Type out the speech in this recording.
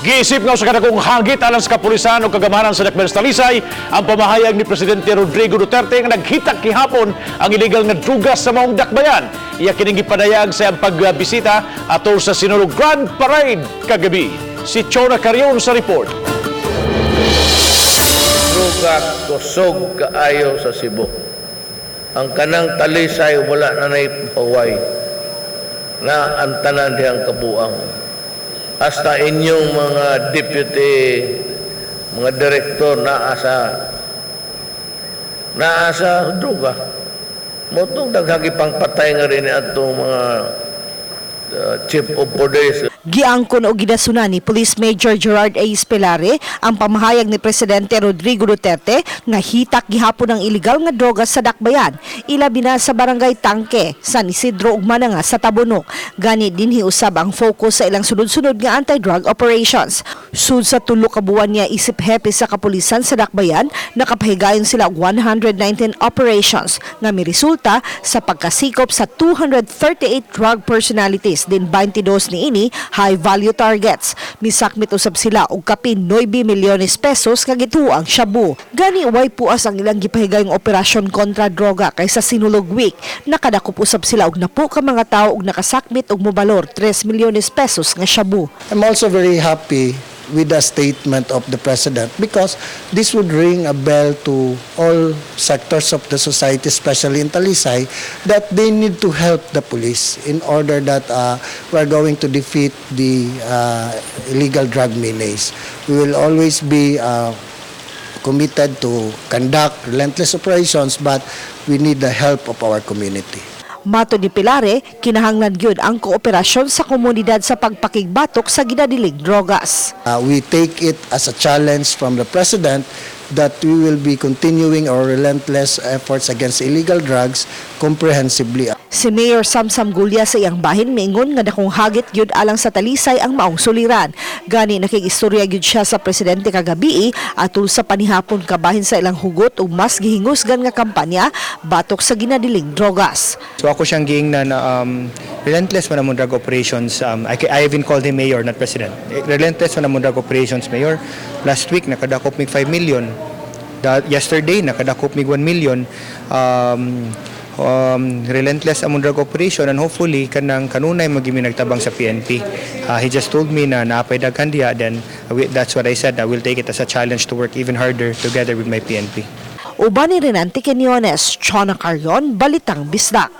Giisip nga sa kadagong hagit alang sa kapulisan o kagamanan sa Dakbayan sa Talisay ang pamahayag ni Presidente Rodrigo Duterte nga naghitak kihapon ang illegal nga drugas sa maong Dakbayan. Iya kining gipadayag sa iyang pagbisita atol sa Sinulog Grand Parade kagabi. Si Chona Carrion sa report. Druga kusog kaayo sa Cebu. Ang kanang Talisay wala na naipaway na ang tanan diyang kabuang. Hasta inyong mga deputy, mga direktor naasa druga. Motong daghagipang patay nga rin atong mga chief of police. Giangkon o gidasunan ni Police Major Gerard A. Spelare ang pamahayag ni Presidente Rodrigo Duterte nga hitak gihapon ang iligal nga droga sa Dakbayan, ilabi na sa Barangay Tangke, San Isidro ug Mananga sa Tabunok. Gani dinhi usab ang focus sa ilang sunod-sunod nga anti-drug operations. Sud sa tulo ka buwan niya isip hepe sa kapulisan sa Dakbayan, nakapahigayon sila 119 operations nga miresulta sa pagkasikop sa 238 drug personalities din 22 niini high-value targets. Misakmit usab sila og kapin 9 milyones pesos nga gituang shabu. Gani way puas ang ilang gipahigayong operasyon kontra droga kaysa Sinulog Week. Nakadakop usab sila og napo ka mga tawo og nakasakmit og mobalor 3 milyones pesos nga shabu. I'm also very happy with the statement of the President because this would ring a bell to all sectors of the society, especially in Talisay, that they need to help the police in order that we're going to defeat the illegal drug menace. We will always be committed to conduct relentless operations, but we need the help of our community. Mato ni Pilare, kinahanglan gyud ang kooperasyon sa komunidad sa pagpakigbatok sa ginadilig drogas. We take it as a challenge from the President that we will be continuing our relentless efforts against illegal drugs comprehensively. Si Mayor Samsam Gulya sa iyang bahin miingon nga dakong hagit gyud alang sa Talisay ang maong suliran. Gani nakigistorya gyud siya sa presidente kagabi atol sa panihapon kabahin sa ilang hugot ug mas gihingusgan nga kampanya batok sa ginadiling drogas. So ako siyang giingnan na relentless man among drug operations. I even called him mayor, not president. Relentless man among drug operations, mayor. Last week nakadakop mig 5 million. Yesterday nakadakop mig 1 million. Relentless among drug operation, and hopefully kanang kanunay magimi nagtabang sa PNP. He just told me na naapay daghan diha, then that's what I said. I will take it as a challenge to work even harder together with my PNP. Uban ni Renante Quinones, Chona Carrion, Balitang Bisdak.